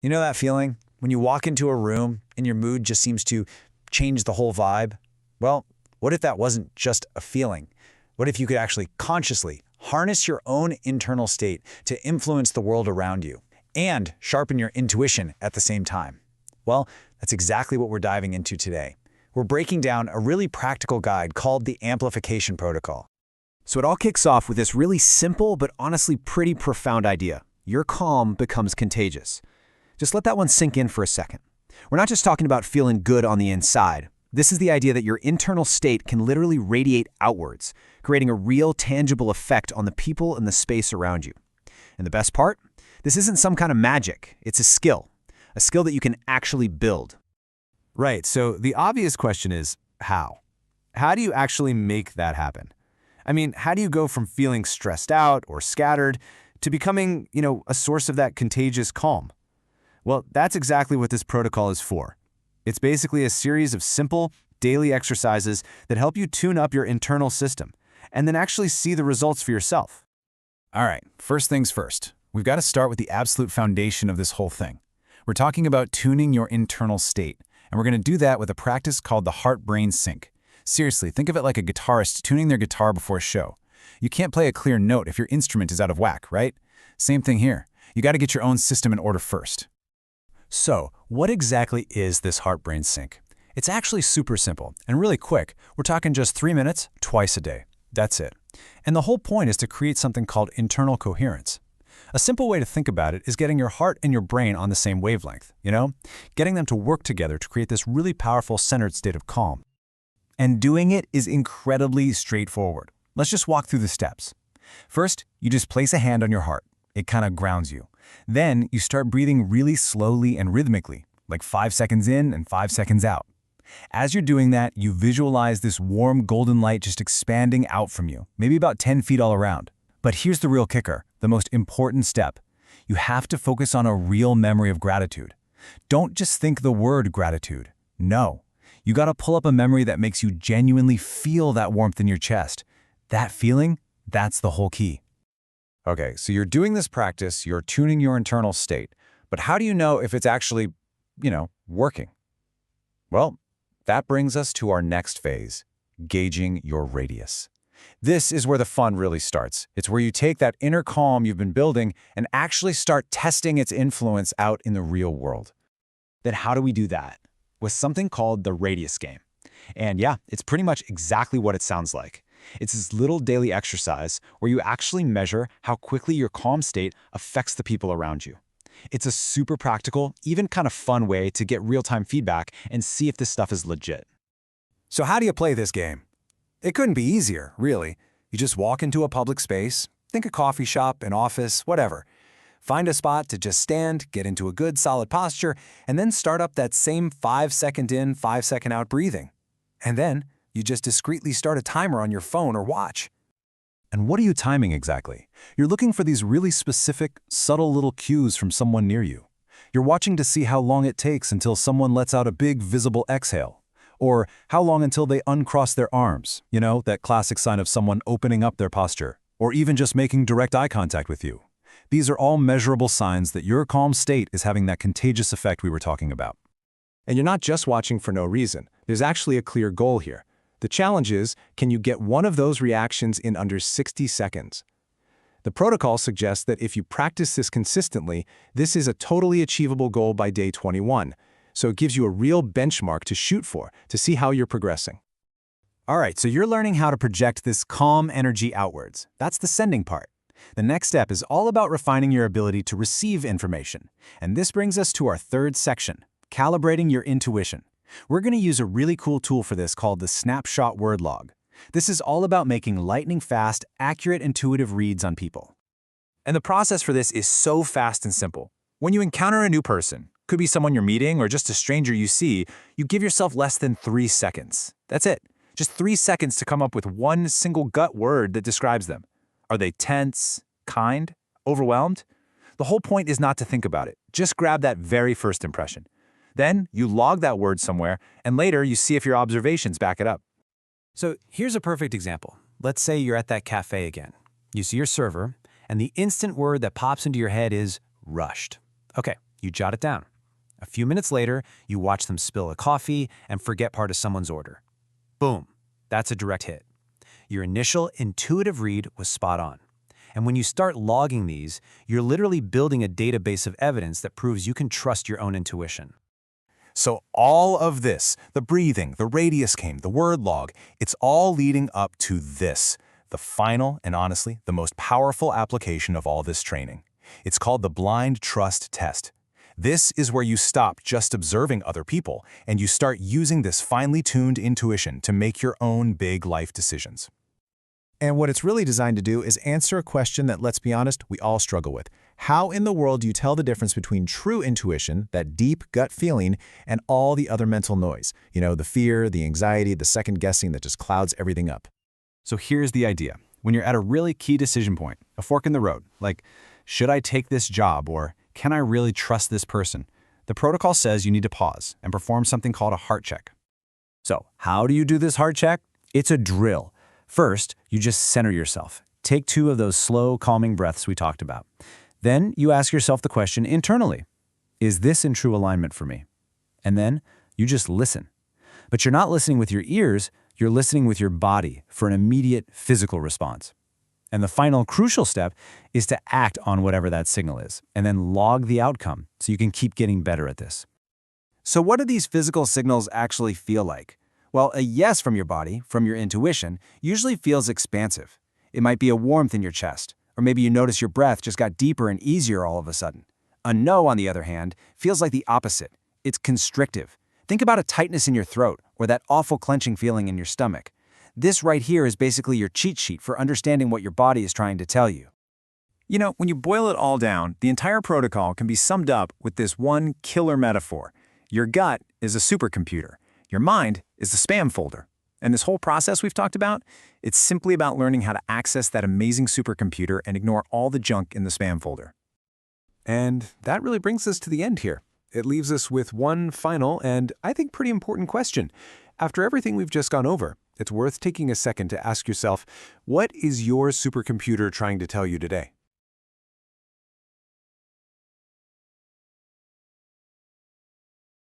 You know that feeling? When you walk into a room and your mood just seems to change the whole vibe? Well, what if that wasn't just a feeling? What if you could actually consciously harness your own internal state to influence the world around you and sharpen your intuition at the same time? Well, that's exactly what we're diving into today. We're breaking down a really practical guide called the Amplification Protocol. So it all kicks off with this really simple but honestly pretty profound idea. Your calm becomes contagious. Just let that one sink in for a second. We're not just talking about feeling good on the inside. This is the idea that your internal state can literally radiate outwards, creating a real tangible effect on the people and the space around you. And the best part? This isn't some kind of magic. It's a skill that you can actually build. Right, so the obvious question is, how? How do you actually make that happen? I mean, how do you go from feeling stressed out or scattered to becoming, a source of that contagious calm? Well, that's exactly what this protocol is for. It's basically a series of simple, daily exercises that help you tune up your internal system and then actually see the results for yourself. All right, first things first. We've got to start with the absolute foundation of this whole thing. We're talking about tuning your internal state, and we're going to do that with a practice called the heart-brain sync. Seriously, think of it like a guitarist tuning their guitar before a show. You can't play a clear note if your instrument is out of whack, right? Same thing here. You got to get your own system in order first. So, what exactly is this heart-brain sync? It's actually super simple and really quick. We're talking just 3 minutes, twice a day. That's it. And the whole point is to create something called internal coherence. A simple way to think about it is getting your heart and your brain on the same wavelength, Getting them to work together to create this really powerful centered state of calm. And doing it is incredibly straightforward. Let's just walk through the steps. First, you just place a hand on your heart. It kind of grounds you. Then you start breathing really slowly and rhythmically, like 5 seconds in and 5 seconds out. As you're doing that, you visualize this warm golden light just expanding out from you, maybe about 10 feet all around. But here's the real kicker, the most important step. You have to focus on a real memory of gratitude. Don't just think the word gratitude. No. You got to pull up a memory that makes you genuinely feel that warmth in your chest. That feeling, that's the whole key. Okay, so you're doing this practice, you're tuning your internal state, but how do you know if it's actually, working? Well, that brings us to our next phase, gauging your radius. This is where the fun really starts. It's where you take that inner calm you've been building and actually start testing its influence out in the real world. Then how do we do that? With something called the radius game. And yeah, it's pretty much exactly what it sounds like. It's this little daily exercise where you actually measure how quickly your calm state affects the people around you. It's a super practical, even kind of fun way to get real-time feedback and see if this stuff is legit. So how do you play this game? It couldn't be easier, really. You just walk into a public space, think a coffee shop, an office, whatever. Find a spot to just stand, get into a good solid posture, and then start up that same 5 second in, 5 second out breathing. And then you just discreetly start a timer on your phone or watch. And what are you timing exactly? You're looking for these really specific, subtle little cues from someone near you. You're watching to see how long it takes until someone lets out a big visible exhale. Or how long until they uncross their arms, that classic sign of someone opening up their posture. Or even just making direct eye contact with you. These are all measurable signs that your calm state is having that contagious effect we were talking about. And you're not just watching for no reason. There's actually a clear goal here. The challenge is, can you get one of those reactions in under 60 seconds? The protocol suggests that if you practice this consistently, this is a totally achievable goal by day 21. So it gives you a real benchmark to shoot for to see how you're progressing. All right, so you're learning how to project this calm energy outwards. That's the sending part. The next step is all about refining your ability to receive information. And this brings us to our third section, calibrating your intuition. We're going to use a really cool tool for this called the snapshot word log. This is all about making lightning-fast, accurate, intuitive reads on people. And the process for this is so fast and simple. When you encounter a new person, could be someone you're meeting or just a stranger you see, you give yourself less than 3 seconds. That's it. Just 3 seconds to come up with one single gut word that describes them. Are they tense, kind, overwhelmed? The whole point is not to think about it. Just grab that very first impression. Then you log that word somewhere, and later you see if your observations back it up. So here's a perfect example. Let's say you're at that cafe again. You see your server, and the instant word that pops into your head is rushed. Okay, You jot it down. A few minutes later, you watch them spill a coffee and forget part of someone's order. Boom, that's a direct hit. Your initial intuitive read was spot on. And when you start logging these, you're literally building a database of evidence that proves you can trust your own intuition. So all of this, the breathing, the radius came, the word log, it's all leading up to this, the final and honestly the most powerful application of all this training. It's called the blind trust test. This is where you stop just observing other people and you start using this finely tuned intuition to make your own big life decisions. And what it's really designed to do is answer a question that, let's be honest, we all struggle with. How in the world do you tell the difference between true intuition, that deep gut feeling, and all the other mental noise? You know, the fear, the anxiety, the second guessing that just clouds everything up. So here's the idea. When you're at a really key decision point, a fork in the road, like, should I take this job or can I really trust this person? The protocol says you need to pause and perform something called a heart check. So how do you do this heart check? It's a drill. First, you just center yourself. Take 2 of those slow, calming breaths we talked about. Then you ask yourself the question internally, is this in true alignment for me? And then you just listen. But you're not listening with your ears, you're listening with your body for an immediate physical response. And the final crucial step is to act on whatever that signal is, and then log the outcome so you can keep getting better at this. So what do these physical signals actually feel like? Well, a yes from your body, from your intuition, usually feels expansive. It might be a warmth in your chest, or maybe you notice your breath just got deeper and easier all of a sudden. A no, on the other hand, feels like the opposite. It's constrictive. Think about a tightness in your throat or that awful clenching feeling in your stomach. This right here is basically your cheat sheet for understanding what your body is trying to tell you. You know, when you boil it all down, the entire protocol can be summed up with this one killer metaphor. Your gut is a supercomputer. Your mind is the spam folder. And this whole process we've talked about, it's simply about learning how to access that amazing supercomputer and ignore all the junk in the spam folder. And that really brings us to the end here. It leaves us with one final and I think pretty important question. After everything we've just gone over, it's worth taking a second to ask yourself, what is your supercomputer trying to tell you today?